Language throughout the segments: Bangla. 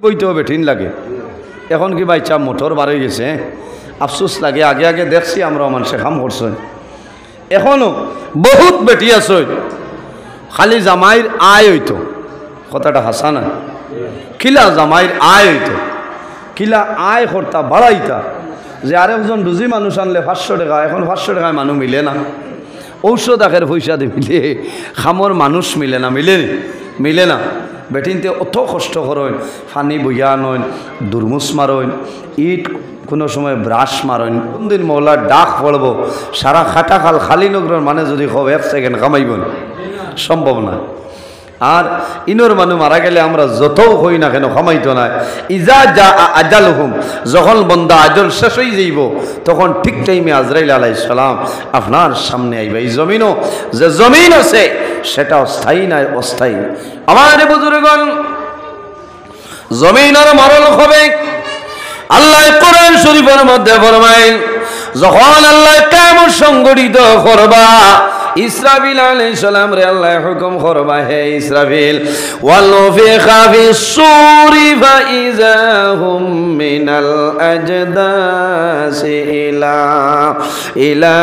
বইতেও বেঠিন লাগে। এখন কি বাইচা মোটর বার হয়ে গেছে, আফসোস লাগে। আগে আগে দেখছি আমরা মানুষে কাম করছেন, এখনো বহুত বেটি আছে খালি জামাইর আয় হইতো। কথাটা হাসা না, কিলা জামাইর আয় হইতো, কিলা আয় করতা বাড়াইতা। যে আরেকজন রুজি মানুষ আনলে 500 টাকা, এখন 500 টাকায় মানুষ মিলে না। ঔষধ আখের পয়সা দিয়ে মিলে, খামর মানুষ মিলে না, মিলে না। বেটিনতে অত কষ্ট করেন, ফানি বইয়া নয়, দুর্মুস মারইন, ইট কোনো সময় ব্রাশ মারইন। কোনদিন মৌলার ডাক পড়ব সারা খাটা খাল খালি নগরের মানে যদি খুব 1 সেকেন্ড কামাইবেন, সম্ভব না। আর ইনোর মানুষ মারা গেলে আমরা যতও হই না কেন কামাইতো না। ইজা যা আজাল হুম, যখন বন্দা আজল শেষ হয়ে যাইব তখন ঠিক টাইমে আজরাইল আলাইহিস সালাম আপনার সামনে আইবা। এই জমিনও যে জমিন আছে সেটা স্থায়ী নয়, অস্থায়ী। আমার বুজুর্গণ, জমিনের মরণ হবে। আল্লাহ কোরআন শরীফের মধ্যে ফরমায়, যখন আল্লাহ কিয়ামত সংগঠিত করবা, ইসরাফিল আলাইহিস সালাম রে আল্লাহ হুকুম করবা, হে ইসরাফিল, ওয়ালফিখা ফিস-সূরি ফাইযাহুম মিনাল আজদাসি ইলা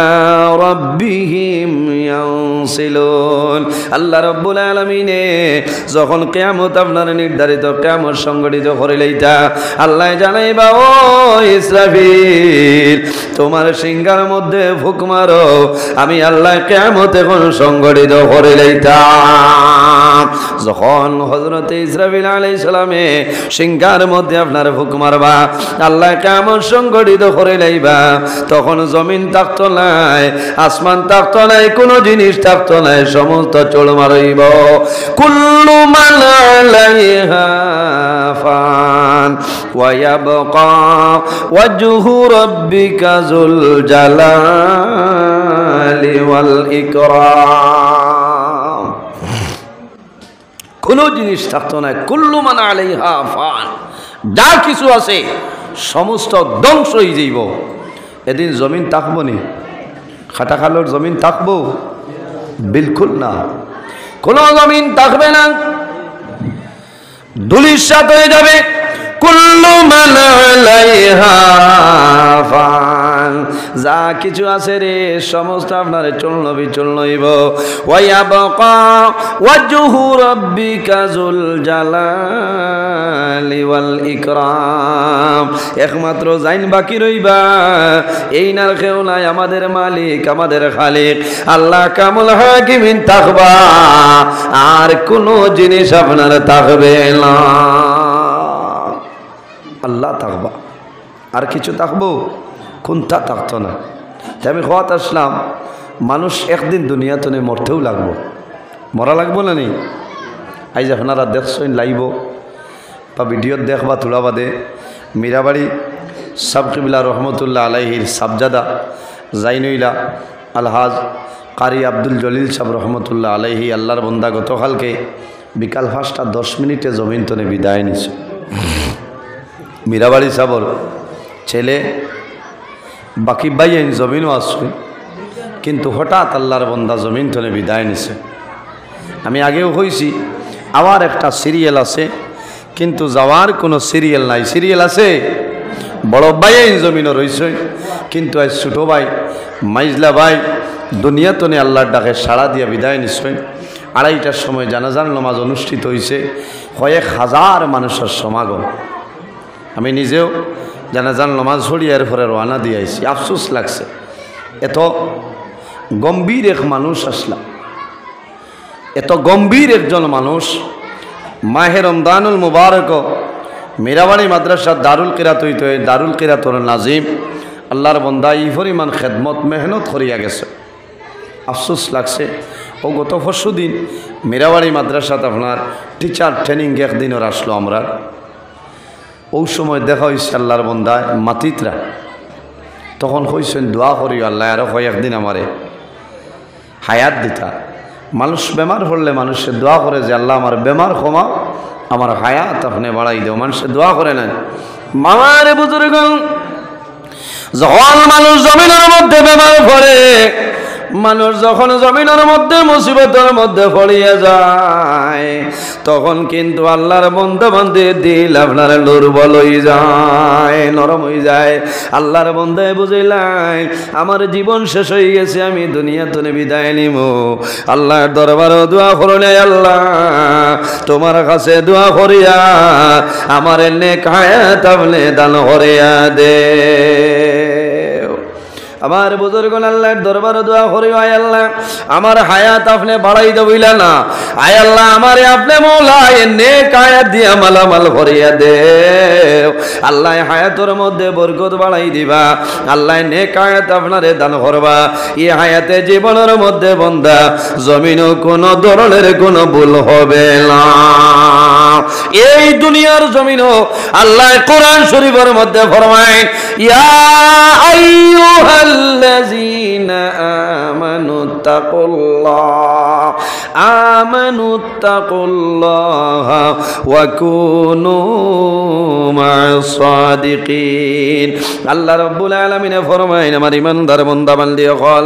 রাব্বিহিম ইয়ানসিলুন। আল্লাহ রাব্বুল আলামিনে যখন কিয়ামত আপনার নির্ধারিত কিয়ামত সংগঠিত করে লইতা, আল্লাহ জানাইবা, ও ইসরাফিল, তোমার সিংহার মধ্যে ফুক মারো, আমি আল্লাহ কিয়ামত এখন সংগঠিত করে লইতাম। যখন হযরত ইসরাফিল আলাইহিস সালামে সিংহার মধ্যে আপনার ফুক মারবা, আল্লাহ কিয়ামত সংগঠিত করে লইবা, তখন জমিন থাকতো নাই, আসমান থাকতো নাই, কোনো জিনিস থাকতো নাই, সমস্ত চোল মারইব। কুল্লু মান আলাইহা ফান ওয়া ইয়াবকা ওয়াজহু রাব্বিকা যুল জালালি ওয়াল ইকরাম। কোন জিনিস থাকতো না। কুল্লু মান আলাইহা ফান, যা কিছু আছে সমস্ত ধ্বংস হয়ে যাইব। এদিন জমিন থাকবো নি? খাটাখালোর জমিন থাকবো? বিলকুল না, কোন জমিন থাকবে না, ধুলিসাৎ হয়ে যাবে। কুল্লু মান আলাইহা ফান, যা কিছু আছে রে সমস্ত আপনার চূর্ণ বিচূর্ণ হইব। ওয়া ইয়াবকা ওয়াজহু রাব্বিকা যুল জালালি ওয়াল ইকরাম, একমাত্র জাইন বাকি রইবা, এই নার কেউ নাই, আমাদের মালিক, আমাদের খালিক আল্লাহ কামুল হাকিমিন থাকবা, আর কোনো জিনিস আপনার থাকবে না। আল্লাহ থাকবা, আর কিছু থাকবো? কোনটা থাকতো না। তাই আমি খোয়াত আসলাম, মানুষ একদিন দুনিয়াতে মরতেও লাগবো, মরা লাগবো না নি? আইজ আপনারা দেখছেন লাইব বা ভিডিওত দেখবা তোলা বাদে, মীরাবাড়ি সাবকিবিলা রহমতুল্লাহ আলাইহির সাবজাদা জাইনুইলা আলহাজ কারি আব্দুল জলিল সাহেব রহমতুল্লাহ আলাইহি, আল্লাহর বন্দা, গতকালকে বিকাল 5টা 10 মিনিটে জমিন তনে বিদায় নিছে। মীরাবাড়ি সাবর ছেলে বাকি বাইন জমিনও আসবে, কিন্তু হঠাৎ আল্লাহর বন্দা জমিন তনে বিদায় নিছে। আমি আগেও হয়েছি, আবার একটা সিরিয়াল আছে, কিন্তু যাওয়ার কোনো সিরিয়াল নাই। সিরিয়াল আছে, বড় বাইন জমিনও রয়েছে, কিন্তু আজ ছোটো ভাই মাইজলা ভাই দুনিয়া তনে আল্লাহর ডাকে সাড়া দিয়ে বিদায় নিছে। 2:30টার সময় জানাজার নামাজ অনুষ্ঠিত হয়েছে, 1,000 মানুষের সমাগম। আমি নিজেও জানাজার নামাজ পড়ি এরপরে রওনা দিয়ে আইছি। আফসোস লাগছে, এত গম্ভীর এক মানুষ আসলাম, এত গম্ভীর একজন মানুষ। মাহে রমদানুল মুবারক মীরাবাড়ি মাদ্রাসা দারুল কিরাত হইতে, দারুল কিরাতর নাজিম আল্লাহর বন্দা এই পরিমাণ খেদমত মেহনত করিয়া গেছে। আফসোস লাগছে, ও গত 5 দিন মীরাবাড়ি মাদ্রাসাত আপনার টিচার ট্রেনিং একদিনও আসলো। আমরা ওই সময় দেখা হয়েছে আল্লাহর বন্দায় মাতিতরা, তখন কইছেন দোয়া করি আল্লাহ আরও কয়েকদিন আমারে হায়াত দিতা। মানুষ বেমার হলে মানুষের দোয়া করে যে আল্লাহ আমার বেমার ক্ষমা, আমার হায়াত আপনি বাড়াই দেও, মানুষের দোয়া করে নেন। মামারে বুজুর্গ, যখন মানুষ জমিনের মধ্যে বেমার পড়ে, মানুষ যখন জমিনের মধ্যে মুসিবতের মধ্যে পড়িয়া যায় তখন কিন্তু আল্লাহর বন্ধা বান্ধে দিল আপনার দুর্বল হয়ে যায়, নরম হয়ে যায়। আল্লাহর বন্ধায় বুঝিলাই আমার জীবন শেষ হয়ে গেছে, আমি দুনিয়া থেকে বিদায় নিব। আল্লাহর দরবারে দোয়া করলে, আল্লাহ তোমার কাছে দোয়া করিয়া আমার নেক হায়াত আপনি দান করিয়া দে। আমার বুজুর্গণ আল্লাহর দরবারে দোয়া করি, আয় আল্লাহ আমার হায়াত আপনি বাড়াই দেবইলা না, আয় আল্লাহ আমারে আপনি মওলা নেক হায়াত দিয়া মালামাল করিয়া দে। আল্লাহ হায়াতের মধ্যে বরকত বাড়াই দিবা, আল্লাহ নেক হায়াত আপনারে দান করবা। এই হায়াতে জীবনের মধ্যে বন্দা জমিনও কোনো ধরনের কোনো ভুল হবে না। এই দুনিয়ার জমিনও আল্লাহ কোরআন শরীফের মধ্যে ফরমায়, ইয়া আইয়ুহাল্লাযীনা আমানুত্তাকুল্লাহ ওয়া কুনু মা'আস সাদিকিন। আল্লাহ রাব্বুল আলামিন ফরমায়, আমার ইমানদার বান্দা বান্দি হল,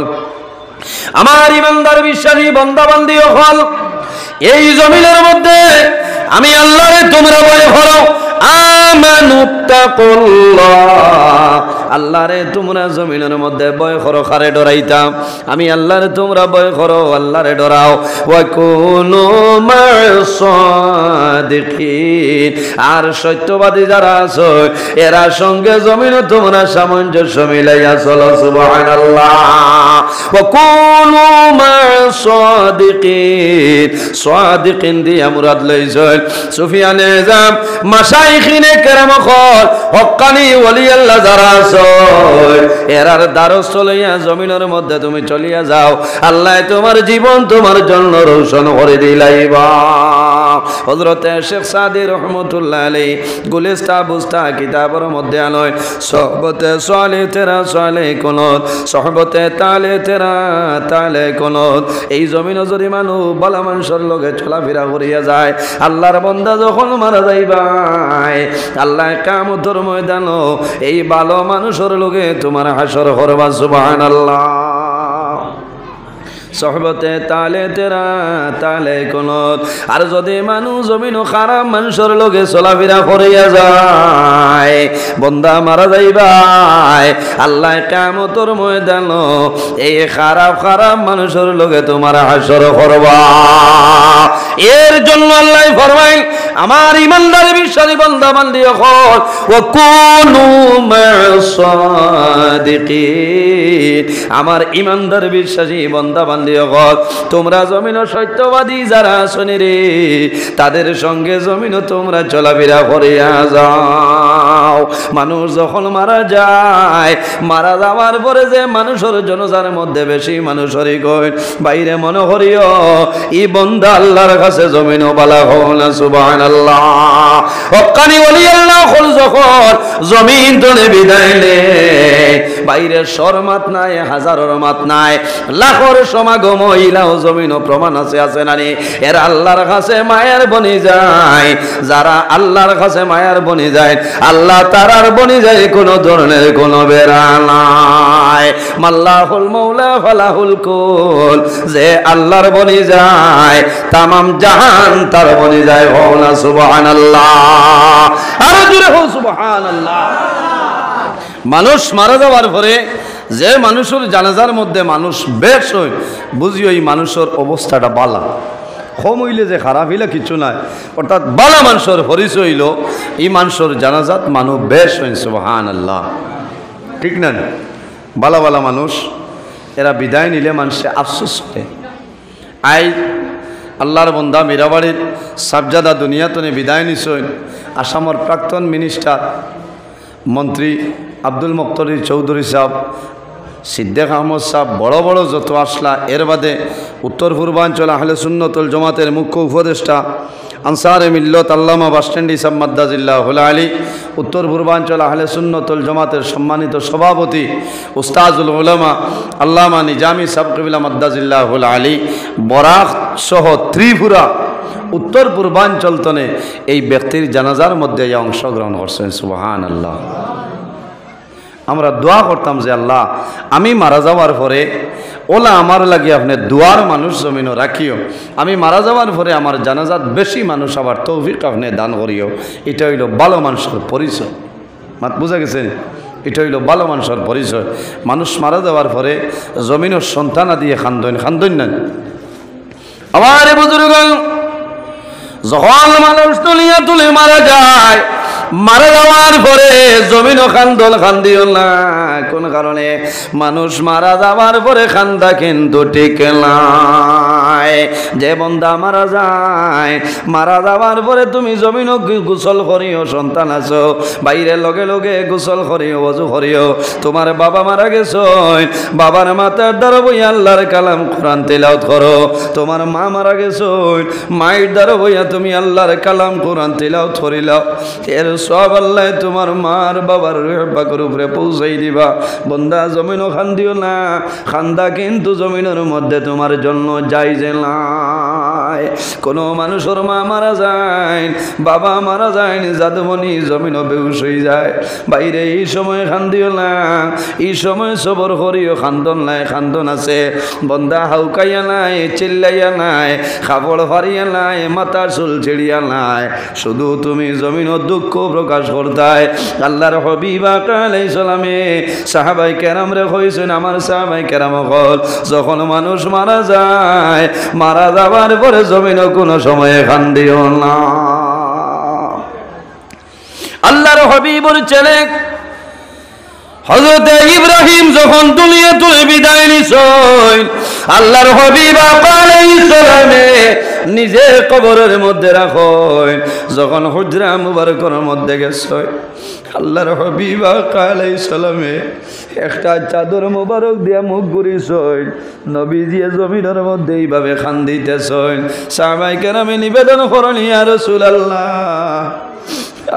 আমার ইমানদার বিশ্বাসী বান্দা বান্দি হল, এই জমিনের মধ্যে আমি আল্লাহরে তোমরা ভয় করো। আমানুত্তাকুল্লাহ, আল্লাহরে তোমরা জমিনের মধ্যে ভয় করো, কারে ডরাইতাম? আমি আল্লাহরে তোমরা ভয় করো, আল্লাহরে ডরাও। ওয়া কুনু মা'আস সাদিকিন, আর সত্যবাদী যারা আছো এরা সঙ্গে জমিনে তোমরা সামঞ্জস্য মিলাইয়া চলো। সুবহানাল্লাহ। ওয়া কুনু মা'আস সাদিকিন, সাদিকিন দিয়া মুরাদ লইছেন সুফিয়ানে আযম মাশাইখিনে কেরাম খল হক্কানি ওলি আল্লাহ যারা আছো এরার দ্বারস্থ লইয়া জমিনের মধ্যে তুমি চলিয়া যাও, আল্লাহ তোমার জীবন তোমার জন্য রোশন করে দিলাইবা। হযরতে শেখ সাদি রহমাতুল্লাহ আলাইহি গুলিস্তা বুস্তা কিতাবের মধ্যে আনয়, সোহবতে সালে তেরা সালে কুনত, সোহবতে তালে তেরা তালে কুনত। এই জমিনে যদি মানুষ ভালো মানুষের লগে চলাফেরা করিয়া যায়, আল্লাহর বান্দা যখন মারা যাইবাই আল্লাহ কিয়ামতের ময়দানও এই ভালো মানুষের লগে তোমার হাসর করবা। সুবহানাল্লাহ। সোহবতে তালে তেরা তালে কুনত। আর যদি মানুষ জমিন খারাপ মানুষের লগে চলাফেরা করিয়া যায়, বন্দা মারা যাইবাই আল্লাহ কিয়ামতের ময়দান এই খারাপ খারাপ মানুষের লগে তোমার হাসর করবা। এর জন্য আল্লাহ ফরমাইল, আমার ইমানদার বিশ্বাসী বান্দা বান্দি হল, ওয়া কুনু মা'আস সাদিকিন, আমার ইমানদার বিশ্বাসী বান্দা বান্দি হল, তোমরা জমিন সত্যবাদী যারা শুনি রে তাদের সঙ্গে জমিন তোমরা চলাফেরা করিয়া যাও। মানুষ যখন মারা যায়, মারা যাওয়ার পরে যে মানুষের জনজার মধ্যে বেশি মানুষেরই কই বাইরে মনে করিও ই বন্দা আল্লাহর কাছে জমিন বালা হও না। সুবহানাল্লাহ। হক্কানি ওলি আল্লাহ হল যখন জমিন তনে বিদায় নে, বাইরে শরমাত নাই, হাজারের মাত নাই, লাখর সমাগম হইলাও জমিন প্রমাণ আছে নানি? এরা আল্লাহর কাছে মায়ের বনি যায়, যারা আল্লাহর কাছে মায়ের বনি যায় আল্লাহ তারার বনি যায়, কোনো ধরনের কোনো বেড়া নাই। মাল্লাহুল মাওলা ফালাহুল কুল, যে আল্লাহর বনি যায় তামাম জাহান তার বনি যায়। হও না সুবহানাল্লাহ। আরো জোরে হও সুবহানাল্লাহ। মানুষ মারা যাওয়ার পরে যে মানুষের জানাজার মধ্যে মানুষ বেশ হয়, বুঝিও এই মানুষের অবস্থাটা বালা, কম হইলে যে খারাপ হইলে কিছু নাই, অর্থাৎ বালা মানুষের পরিচয় হইল এই মানুষের জানাজাত মানুষ বেশ হয়। সুবহানাল্লাহ। ঠিক না? বালা বালা মানুষ এরা বিদায় নিলে মানুষে আফসোস করে। আই আল্লাহর বন্দা মীরাবাড়ির সাবজাদা দুনিয়াতনে বিদায় নিছেন আসামের প্রাক্তন মিনিস্টার মন্ত্রী আব্দুল মুক্তাদির চৌধুরী সাহেব, সিদ্দিক আহমদ সাহেব, বড় বড় যত আসলা, এর বাদে উত্তর পূর্বাঞ্চল আহলে সুন্নতুল জামাতের মুখ্য উপদেষ্টা আনসারে মিল্লত আল্লামা বাসস্ট্যান্ড ইসাব মাদ্দাজিল্লাহুল আলী, উত্তর পূর্বাঞ্চল আহলে সুন্নতুল জামাতের সম্মানিত সভাপতি উস্তাজুল উলামা আল্লামা নিজামী সাহেব কিবলা মাদ্দাজিল্লাহুল আলী, বরাক সহ ত্রিপুরা উত্তর পূর্বাঞ্চল তনে এই ব্যক্তির জানাজার মধ্যে অংশগ্রহণ করছেন। সুবহানাল্লাহ। আমরা দোয়া করতাম যে আল্লাহ আমি মারা যাওয়ার পরে ওলা আমার লাগে আপনি দুয়ার মানুষ জমিনও রাখিও, আমি মারা যাওয়ার পরে আমার জানাজাত বেশি মানুষ আবার তৌফিক আপনি দান করিও। এটা হইল ভালো মানুষের পরিচয়। মাত বুঝা গেছে? এটা হইল ভালো মানুষের পরিচয়। মানুষ মারা যাওয়ার পরে জমিনের সন্তানা দিয়ে খান্দন না। আমার বুজুর্গ, যখন মানুষ তুলে মারা যায়, মারা যাওয়ার পরে জমিনও খান্দিও না। কোন কারণে? মানুষ মারা যাওয়ার পরে খান্দা কিন্তু ঠিক নাই। যে বন্দা মারা যায়, মারা যাওয়ার পরে তুমি জমিনও গোসল করিও, সন্তান আছো বাইরে লগে লগে গোসল করিও, ওযু করিও। তোমার বাবা মারা গেছ, বাবার মাথার দ্বারা বই আল্লাহর কালাম কোরআন তেলাওয়াত করো। তোমার মা মারা গেছ, মায়ের দ্বারা বইয়া তুমি আল্লাহর কালাম কোরআন তেলাওয়াত করিলাও। এর সব আল্লাহ তোমার মার বাবার পাকের উপরে পৌঁছাই দিবা। বন্দা জমিনও খান্দিও না, খান্দা কিন্তু জমিনের মধ্যে তোমার জন্য জায়েজ নাই। কোনো মানুষের মা মারা যায়, বাবা মারা যায়, জাদুমণি জমিনও বেহুশ হয়ে যায়। বাইরে এই সময় খান্দিও না, এই সময় সবর করিও। খান্দন নাই, খান্দন আছে। বন্দা হাউকাইয়া নাই, চিল্লাইয়া নাই, খাবড় ফারিয়া নাই, মাথার চুল ছিড়িয়া নাই, শুধু তুমি জমিনও দুঃখ প্রকাশ করতায়। আল্লাহর হাবিব আলাইহিস সালামে সাহাবায়ে কেরামরে কইছেন, আমার সাহাবায়ে কেরাম হল যখন মানুষ মারা যায়, মারা যাবার পরে জমিনও কোনো সময়ে কান্দিও না। আল্লাহর হাবিবের ছেলে হযরত ইব্রাহিম যখন দুনিয়া থেকে বিদায় নিছেন, আল্লাহর হাবিব আলাইহিস সালামে নিজে কবরের মধ্যে রাখেন। যখন হুজরা মুবারকের মধ্যে গেছে, আল্লাহর হাবিব আলাইহিস সালামে একটা চাদর মুবারক দিয়া মুখ ঘুরিয়েছেন। নবীজি জমিনের মধ্যে এইভাবে কান্দিতেছেন। সাহাবায়ে কেরামে নিবেদন করেন, ইয়া রাসূলুল্লাহ,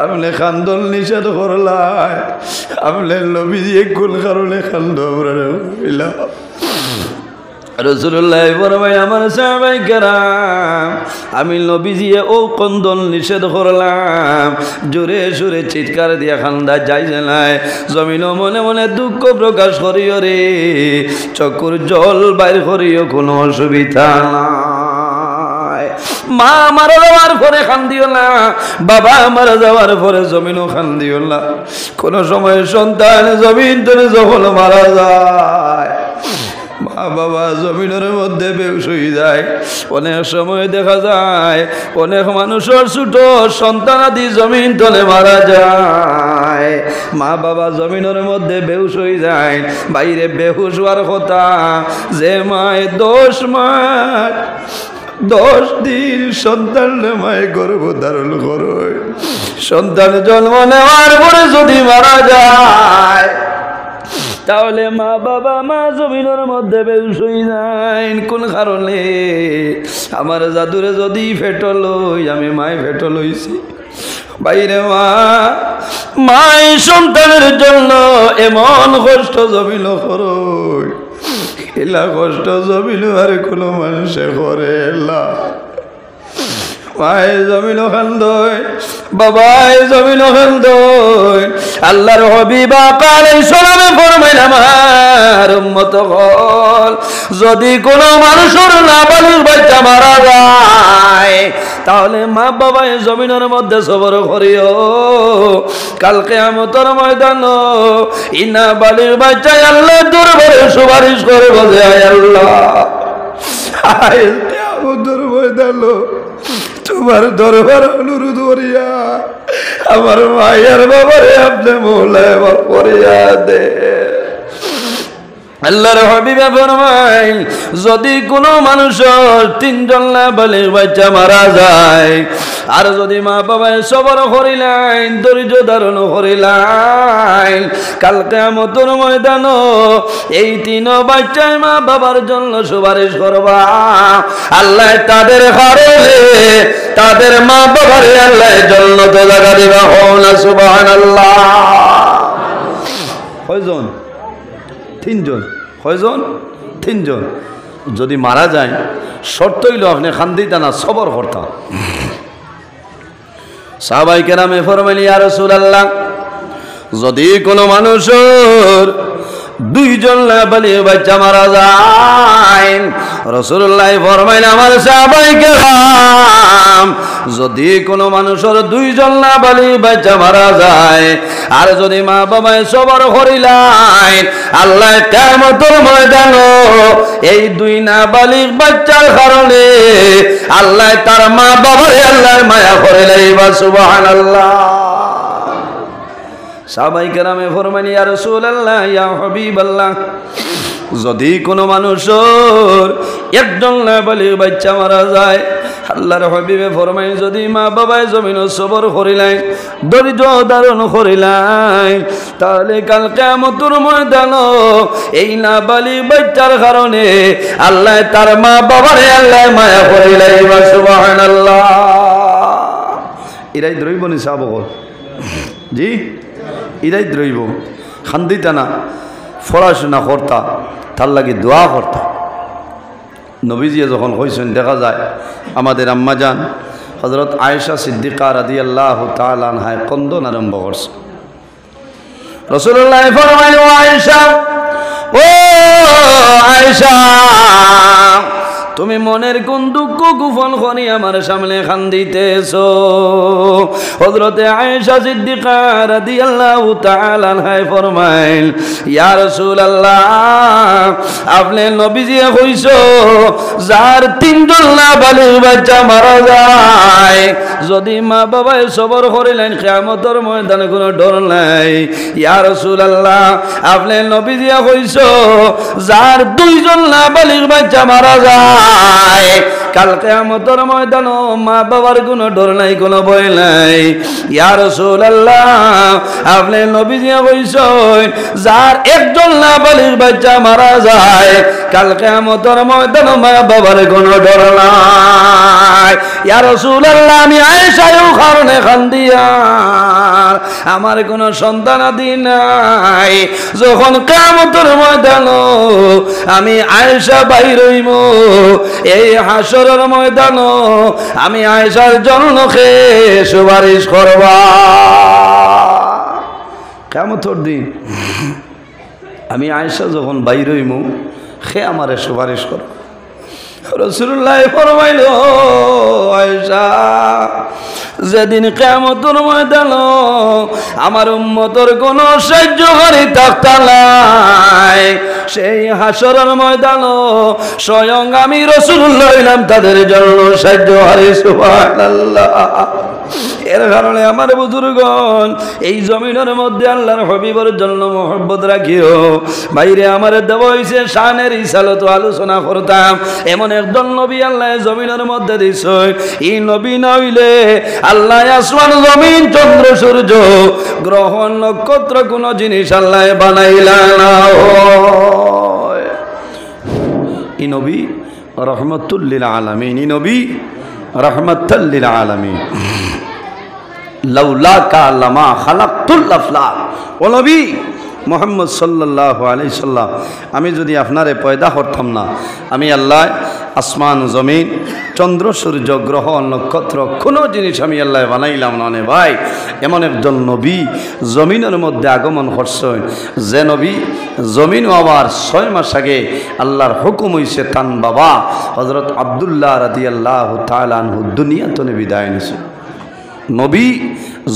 আপনি খান্দন নিষেধ করলাই, আপনি নবীজি কোন কারণে খান্দ রাসূলুল্লাহ ফরমায়, আমার সাহাবায়ে কেরাম, আমি নবীজি ও কন্দন নিষেধ করলাম, জোরে সুরে চিৎকার দিয়া খান্দা যাই নাই। জমিনও মনে মনে দুঃখ প্রকাশ করিও রে, চকুর জল বাইর করিও, কোনো অসুবিধা নাই। মা মারা যাওয়ার পরে কান্দিও না, বাবা মারা যাওয়ার পরে জমিনও কান্দিও না। কোন সময় সন্তান জমিন ধরে যখন মারা যায়, মা বাবা জমিনের মধ্যে বেহুশ হয়ে যায়। অনেক সময় দেখা যায় অনেক মানুষের ছোট সন্তানাদি জমিন তলে মারা যায়, মা বাবা জমিনের মধ্যে বেহুশ হয়ে যায়। বাইরে বেহুশ হওয়ার কথা, যে মায় 10 মাস 10 দিন সন্তান মায় গর্ভ ধারণ করে, সন্তান জন্ম নেওয়ার পরে যদি মারা যায়, তাহলে মা বাবা মা জমিনের মধ্যে বেহুশ হয়ে যায়। কোন কারণে? আমার জাদুরে যদি ফেটল, আমি মায় ফেটল হইছি। বাইরে মাই সন্তানের জন্য এমন কষ্ট জমিল করো, এলা কষ্ট জমিল আর কোনো মানুষে করে না। মায়ে জমিন খান্দয়, বাবাই জমিন খান্দয়। আল্লাহর হাবিব আলাইহিস সালামে ফরমাইল, আমার উম্মত হল যদি কোনো মানুষের নাবালক বাচ্চা মারা যায়, তাহলে মা বাবাই জমিনের মধ্যে সবর করিও। কাল কিয়ামতের ময়দান ইনা বালির বাচ্চা আল্লাহর দরবারে সুপারিশ করে বলে, আয় আল্লাহ, আয় কিয়ামতের ময়দান তোমার দরবার অনুরোধ করিয়া আমার মায়ের বাবারে আপনি মৌলায় করিয়া দে। আল্লাহর হাবিবে ফরমাইল, যদি কোনো মানুষের 3 জন নাবালিগ বাচ্চা মারা যায়, আর যদি মা বাবায় সবর করিলেন, ধৈর্য ধারণ করিলেন, কাল কিয়ামতের ময়দান এই 3 বাচ্চায় মা বাবার জন্য সুপারিশ করবা। আল্লাহ তাদের কারণে তাদের মা বাবার আল্লাহ জান্নাতে জায়গা দিবা। হওনা সুবহানাল্লাহ। কয়জন? 3 জন। কয়জন? 3 জন। যদি মারা যায়, শর্ত হইল আপনি খান্দিতা না, সবর করতা। সাহাবায়ে কেরামে ফরমাইলেন, ইয়া রাসূলুল্লাহ, যদি কোনো মানুষের দুইজন নাবালিগ বাচ্চা মারা যায়। রাসূলুল্লাহ ফরমাইলেন আমার সাহাবায়ে কেরাম, যদি কোনো মানুষের দুইজন নাবালিগ বাচ্চা মারা যায় আর যদি মা বাবায় সবর করিলাই, আল্লাহ কিয়ামতের ময়দানে এই দুই নাবালিগ বাচ্চার কারণে আল্লাহ তার মা বাবারে আল্লাহ মায়া করে লাইবা। সুবহানাল্লাহ। সাহাবায়ে কেরামে ফরমানি ইয়া রাসূলুল্লাহ ইয়া হাবিবাল্লাহ, যদি কোনো মানুষের একজন নাবালিগ বাচ্চা মারা যায়, আল্লাহর হাবিবে ফরমাই যদি মা বাবায় জমিন সবর করিলাই, ধৈর্য ধারণ করিলাই, তাহলে কাল কিয়ামতের ময়দানে এই নাবালিগ বাচ্চার কারণে আল্লাহ তার মা বাবারে আল্লাহ মায়া করিলাই। সুবহানাল্লাহ। ইরাই দ্রৈব নি সাহাবগণ, জি ইরাই দ্রৈব খান্দিতা না, পড়াশোনা করতা, তার লাগি দোয়া করতা। নবীজিয়ে যখন কইছেন, দেখা যায় আমাদের আম্মাজান হযরত আয়েশা সিদ্দিকা রাদিয়াল্লাহু তাআলা আনহা কন্দন আরম্ভ করছে। রাসূলুল্লাহ ফরমাইলেন ও আয়েশা, ও আয়েশা, তুমি মনের কোন দুঃখ গোপন করি আমার সামনে কান্দিতেছো? হযরতে আয়েশা সিদ্দিকা রাদিয়াল্লাহু তাআলা আনহা ফরমাইল, ইয়া রাসূলুল্লাহ, আপনি নবীজি কইছো যার তিনজন নাবালিগ বাচ্চা মারা যায়, যদি মা বাবায় সবর করিলেন কিয়ামতের ময়দানে কোনো ডর নাই। ইয়া রাসূলুল্লাহ, আপনি নবীজি কইছো যার দুইজন নাবালিগ বাচ্চা মারা যায়, কাল কিয়ামতের ময়দানে মা বাবার কোনো ডর নাই, কোনো ভয় নাই। ইয়া রাসূলুল্লাহ, আপনি নবীজি কইছেন যার একজন নাবালিগ বাচ্চা মারা যায়, কাল কিয়ামতের ময়দানে মা বাবার কোনো ডর নাই। ইয়া রাসূলুল্লাহ, আমি আয়েশাও কারণে কান্দিয়া আমার কোনো সন্তানাদি নাই, যখন কিয়ামতের ময়দানে আমি আয়েশা বাইর হইব, এই হাসরের ময়দানে আমি আয়েশার জন্য কে সুপারিশ করবা। কিয়ামতের দিন আমি আয়েশা যখন বাইর হইমু, কে আমারে সুপারিশ করবা। রাসূলুল্লাহ ফরমাইল, আয়েশা, যেদিন কিয়ামতের ময়দানে আমার উম্মতের কোনো সাহায্যকারী থাকতা নাই, সেই হাসরের ময়দানে স্বয়ং আমি রাসূলুল্লাহ হইলাম তাদের জন্য সাহায্যকারী। সুবহানাল্লাহ। এর কারণে আমার বুজুর্গণ, এই জমিনের মধ্যে আল্লাহর হাবিবের জন্য মহব্বত রাখিও। বাইরে আমার দেওয়া হয়েছে শানের ইসালত আলোচনা করতাম, এমন একজন নবী আল্লাহ জমিনের মধ্যে দিছে, এই নবী না হইলে আল্লাহ আসমান জমিন চন্দ্র সূর্য গ্রহ নক্ষত্র কোন জিনিস আল্লাহ বানাইলা না। এই নবী রহমাতুল লিল আলামিন, এই নবী রহমাতুল লিল আলামিন। লাউলাকা লামা খালাকতুল আফলাক। ও নবী মুহাম্মদ সাল্লাল্লাহু আলাইহি সাল্লাম, আমি যদি আপনারে পয়দা করতাম না, আমি আল্লাহ আসমান জমিন চন্দ্র সূর্য গ্রহ নক্ষত্র কোনো জিনিস আমি আল্লাহ বানাইলাম না। ভাই, এমন একজন নবী জমিনের মধ্যে আগমন করছেন, যে নবী জমিন আবার 6 মাস আগে আল্লাহর হুকুম হইছে তান বাবা হযরত আব্দুল্লাহ রাদিয়াল্লাহু তাআলা আনহু দুনিয়াতে বিদায় নিছে। নবী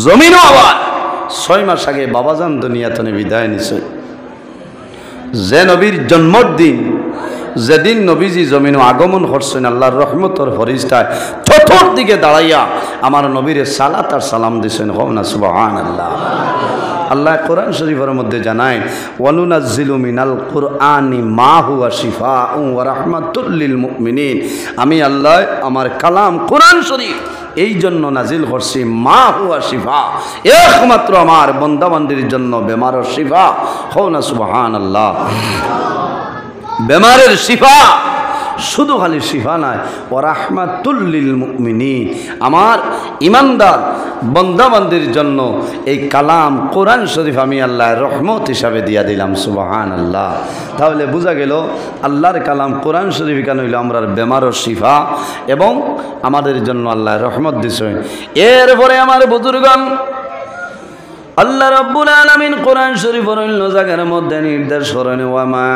জমিন আবার 6 মাস আগে বাবাজান দুনিয়াতে বিদায় নিছে। যে নবীর জন্মদিন, যেদিন নবীজি জমিনে আগমন করছেন, আল্লাহর রহমতের ফরিস্তায় চতুর্দিকে দাঁড়াইয়া আমার নবীরে সালাত আর সালাম দিছেন। না সুবহানাল্লাহ। আল্লাহ কোরআন শরীফের মধ্যে জানায়, ওয়ানুনাজ্জিলু মিনাল কুরআনি মা হুয়া শিফাউন ওয়া রাহমাতুল লিল মুমিনিন। আমি আল্লাহ আমার কালাম কোরআন শরীফ এই জন্য নাজিল করছি, মা হুয়া শিফা, একমাত্র আমার বান্দাবান্দির জন্য বেমারের শিফা। হও না সুবহানাল্লাহ। বেমারের শিফা, শুধু খালি শিফা নয়, ও রাহমাতুল লিল মুমিনিন, আমার ইমানদার বান্দাবান্দির জন্য এই কালাম কোরআন শরীফ আমি আল্লাহর রহমত হিসাবে দিয়া দিলাম। সুবহানাল্লাহ। তাহলে বোঝা গেল আল্লাহর কালাম কোরআন শরীফ কেন হইল আমরার বেমারও শিফা এবং আমাদের জন্য আল্লাহর রহমত দিছেন। এরপরে আমার বুজুর্গণ, আল্লাহ রাব্বুল আলামিন কোরআন শরীফের অন্য জায়গার মধ্যে নির্দেশ করেন ওয়ামা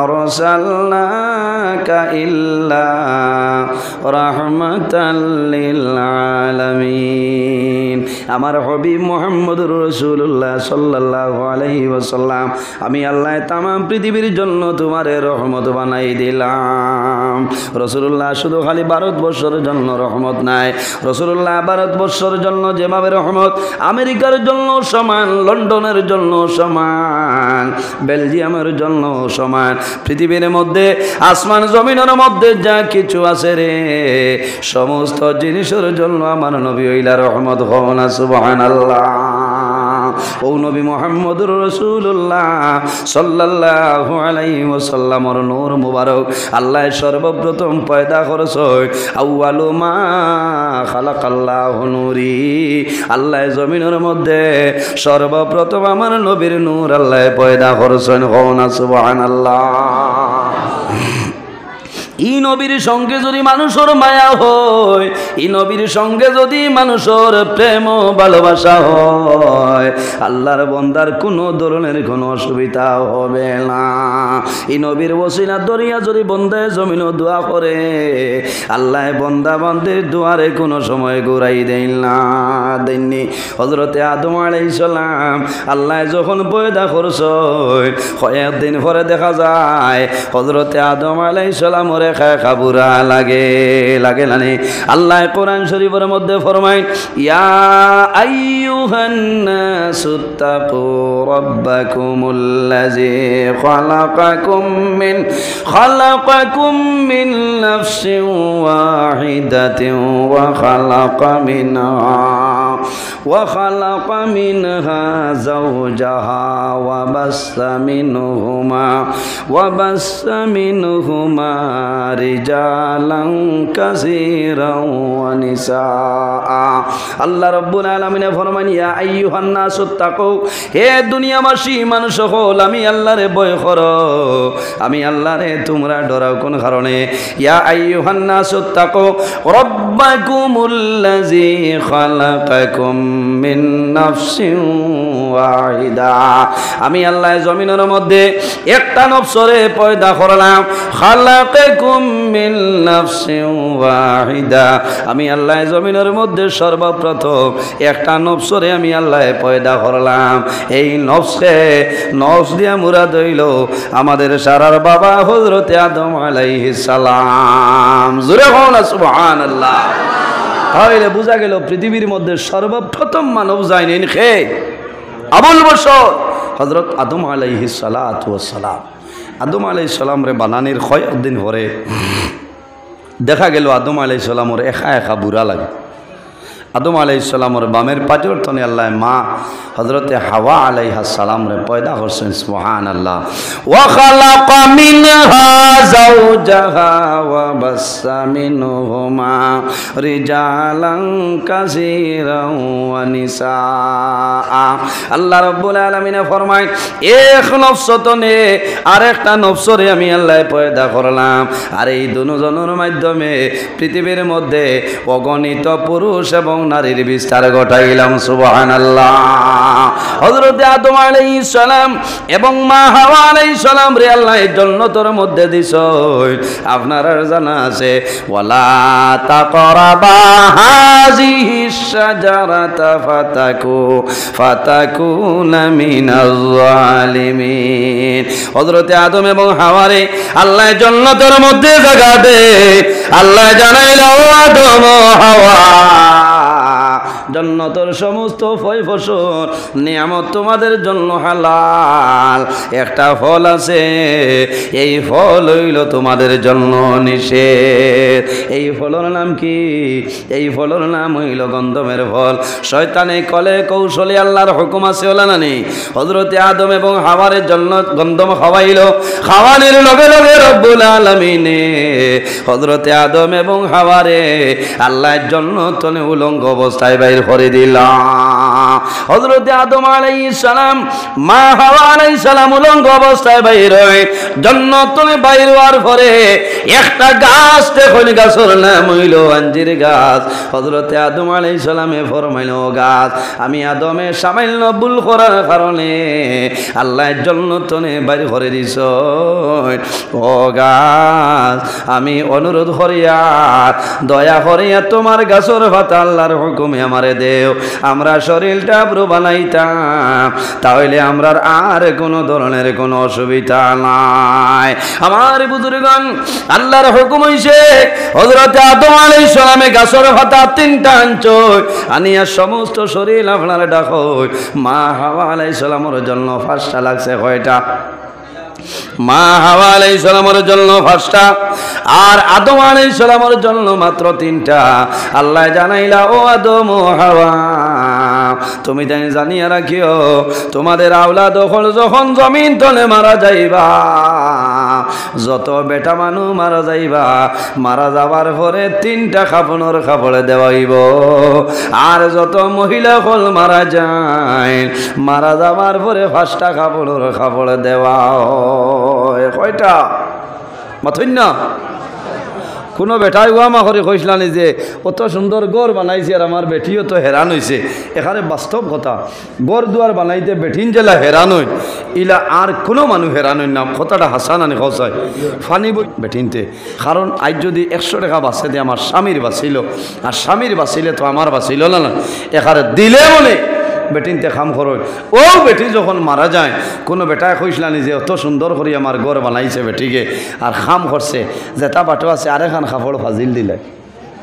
আরসালনাকা ইল্লা রাহমাতাল লিল আলামিন। আমার হাবিব মুহাম্মদুর রাসূলুল্লাহ সাল্লাল্লাহু আলাইহি ওয়াসাল্লাম, আমি আল্লাহ তামাম পৃথিবীর জন্য তোমারে রহমত বানাই দিলাম। রাসূলুল্লাহ শুধু খালি ভারতবর্ষের জন্য রহমত নাই, রাসূলুল্লাহ ভারতবর্ষের জন্য যেভাবে রহমত, আমেরিকার জন্য সমান, লন্ডনের জন্য সমান, বেলজিয়ামের জন্য সমান, পৃথিবীর মধ্যে আসমান জমিনের মধ্যে যা কিছু আছে রে সমস্ত জিনিসের জন্য আমার নবী হইলা রহমত। হও না সুবহানাল্লাহ। ও নবী মুহাম্মদুর রাসূলুল্লাহ সাল্লাল্লাহু আলাইহি ওয়াসাল্লামর নূর মুবারক আল্লাহ সর্বপ্রথম পয়দা করছে। আউয়ালু মা খালাকাল্লাহু নূরি, আল্লাহ জমিনের মধ্যে সর্বপ্রথম আমার নবীর নূর আল্লাহ পয়দা করছেন। হও না সুবহানাল্লাহ। ই নবীর সঙ্গে যদি মানুষের মায়া হয়, ই নবীর সঙ্গে যদি মানুষের প্রেম ভালোবাসা হয়, আল্লাহর বন্দার কোনো ধরনের কোনো অসুবিধা হবে না। ই নবীর ওসিলা দরিয়া যদি বন্দায় জমিনও দোয়া করে, আল্লাহ বন্দা বন্দের দোয়ারে কোনো সময় ঘুরাই দেন না, দেননি। হযরতে আদম আলাইহিস সালাম আল্লাহ যখন পয়দা করছে, কয়েকদিন পরে দেখা যায় হযরতে আদম আলাইহিস সালাম খাবুরা লাগে লাগে না। আল্লাহ কোরআন শরীফের মধ্যে ফরমায় ইয়া আইয়ুহান নাসুত্তাকু রাব্বাকুমুল্লাযী খালাকাকুম মিন নাফসিন ওয়াহিদাতিন ওয়া খালাকা মিনহা যাওজাহা ওয়া বাসসা মিনহুমা রিজালান কাসীরান ওয়া নিসা। আল্লাহ রাব্বুল আলামিন ফরমান ইয়া আইয়ুহান নাসুত্তাকু, হে দুনিয়াবাসী মানুষ হল, আমি আল্লাহরে ভয় করো, আমি আল্লাহরে তোমরা ডরাও। কোন কারণে? ইয়া আইয়ুহান নাসুত্তাকু রাব্বাকুমুল্লাযী খালাকাকুম মিন নাফসিন ওয়াহিদা, আমি আল্লাহ জমিনের মধ্যে একটা নফসরে পয়দা করলাম। খালাকাকুম মিন নাফসিন ওয়াহিদা, আমি আল্লাহ জমিনের মধ্যে সর্বপ্রথম একটা নফসরে আমি আল্লাহ পয়দা করলাম। এই নফস দিয়া মুরাদ হইল আমাদের সারার বাবা হযরতে আদম আলাইহিস সালাম। জোরে বলো না সুবহানাল্লাহ। তাহলে বোঝা গেল পৃথিবীর মধ্যে সর্বপ্রথম মানব যায়নি খে আবুল বশর হযরত আদম আলাইহিস সালাতু ওয়াস সালাম। আদম আলাইহিস সালাম রে বানানির কয়েকদিন পরে দেখা গেল আদম আলাইহিস সালামর একা একা বুড়া লাগে। আদম আলাইহিস সালামর বামের পাজর তনে আল্লাহ মা হযরতে হাওয়া আলাইহিস সালাম রে পয়দা করছেন। সুবহানাল্লাহ। ওয়া খালাকা মিনহা যাওজাহা ওয়া বাসসা মিনহুমা রিজালান কাসীরান ওয়া নিসা। আল্লাহ রাব্বুল আলামিন ফরমায় এক নফস তনে আরেকটা নফসরে আমি আল্লাহ পয়দা করলাম, আর এই দুজনের মাধ্যমে পৃথিবীর মধ্যে অগণিত পুরুষ এবং নারীর বিস্তার ঘটাইলাম। সুবহানাল্লাহ। হযরত আদম আলাইহিস সালাম এবং মা হাওয়া আলাইহিস সালাম রে আল্লাহ জান্নাতের মধ্যে দিছেন। আপনারা জানা আছে ওয়ালা তাকরাবা হাযিহিশ শাজারাতা ফাতাকুনা মিনাজ জালিমিন। হযরত আদম এবং হাওয়া রে আল্লাহ জান্নাতের মধ্যে জায়গা দে আল্লাহ জানাইলো আদম হাওয়া জান্নাতের সমস্ত ফল ফসল নিয়ামত তোমাদের জন্য হালাল, একটা ফল আছে এই ফল হইল তোমাদের জন্য নিষেধ। এই ফলের নাম কি? এই ফলের নাম হইল গন্ধমের ফল। শয়তানে কলে কৌশলে আল্লাহর হুকুম আছে ওলা নানি হযরতে আদম এবং হাওয়ার জন্য গন্ধম খাওয়াইল। খাওয়ানোর লগে লগে রব্বুল আলামিনে হযরতে আদম এবং হাওয়ারে আল্লাহর জন্য তনে উলঙ্গ অবস্থায় বাইর করে দিলাম। হযরত আদম আলাইহিস সালাম মা হাওয়া আলাইহিস সালাম উলঙ্গ অবস্থায় বাইর হয়, জান্নাত থেকে বাইর হওয়ার পরে একটা গাছ দেখুন, গাছের নাম হইল আঞ্জির গাছ। হযরত আদম আলাইহিস সালামে ফরমাইল, গাছ আমি আদমে সামান্য ভুল করার কারণে আল্লাহ জান্নাত থেকে বাইর করে দিছ। ও গাছ আমি অনুরোধ করিয়া দয়া করিয়া তোমার গাছের পাতা আল্লাহর হুকুমে আমারে দেও, আমরা শরীরটা পুরো বানাইতাম, তাহলে আমরা আর কোনো ধরনের কোনো অসুবিধা নাই। আমার বুজুর্গণ, আল্লাহর হুকুম হইছে হযরত আদম আলাইহিস সালামে গাছের পাতা 3টা আনছো, আনিয়া সমস্ত শরীর আপনার ডাকো। মা হাওয়া আলাইহিস সালামের জন্য 5টা লাগছে, কয়টা? মা হাওয়া আলাইহিস সালামের জন্য 5টা, আর আদম আলাইহিস সালামের জন্য মাত্র 3টা। আল্লাহ জানাইলা, ও আদম ও হাওয়া, তুমি জানিয়া রাখিও, তোমাদের আওলাদ যখন জমিন তলে মারা যাইবা, যত বেটা মানুষ মারা যাইবা, মারা যাবার পরে 3টা কাফনের কাপড় দেওয়াইব। আর যত মহিলা হল মারা যায়, মারা যাবার পরে 5টা কাপড়ের কাপড় দেওয়া। কয়টা? মাথুন না কোনো বেটাই ওয়ামা করে কইসলানি যে কত সুন্দর গড় বানাইছে আর আমার বেটিও তো হেরান হয়েছে। এখানে বাস্তব কথা, গড় দুয়ার বানাইতে বেটিন জেলা হেরান হই, ইলা আর কোনো মানুষ হেরান হই না। কথাটা হাসান আনি খসাই ফানি বই বেটিনতে, কারণ আজ যদি 100 টাকা বাঁচে দিয়ে আমার স্বামীর বাঁচিল, আর স্বামীর বাঁচিলে তো আমার বাঁচিল না। না এখানে দিলে মনে বেটিনতে খাম খরচ। ও বেটি যখন মারা যায়, কোনো বেটায় কইসলানি যে অত সুন্দর করে আমার ঘর বানাইছে বেটিকে, আর খাম করছে, যেটা বাটো আছে আরেকখান কাপড় ফাজিল দিলে,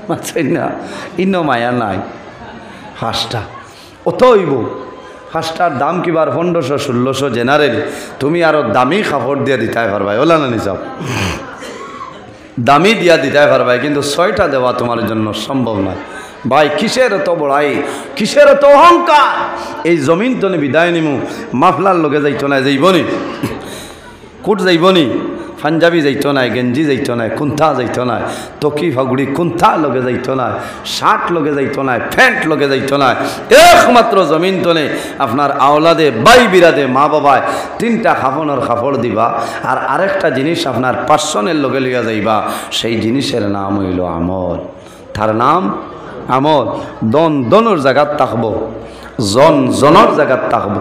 বুঝছেন না? ইন্ন মায়া নাই। 5টা অত হইব, 5টার দাম কিবার 1500-1600 জেনারেল, তুমি আরো দামি কাপড় দিয়ে দিতে পারবাই, ওলা না নিসাব দামি দিয়া দিতে পারবাই, কিন্তু 6টা দেওয়া তোমার জন্য সম্ভব নয়। ভাই কিসের এত বড়াই, কিসের এত অহংকার? এই জমিন তো বিদায় নিমু, মাফলার লগে যাইতো না, যাইবনি কুট যাইবনি, পাঞ্জাবি যাইতো না, গেঞ্জি যাইতো না, কুন্থা যাইতো না, তকি ফাগুড়ি কুন্থা লগে যাইতো না, শার্ট লগে যাইতো না, প্যান্ট লগে যাইতো না। একমাত্র জমিন তলে আপনার আওলাদে বাই বিরাদে মা বাবায় 3টা কাফনের কাপড় দিবা, আর আরেকটা জিনিস আপনার পার্সনের লগে লইয়া যাইবা, সেই জিনিসের নাম হইল আমল। তার নাম আমল। দন দনের জায়গাত থাকবো, জন জনের জায়গাত থাকবো।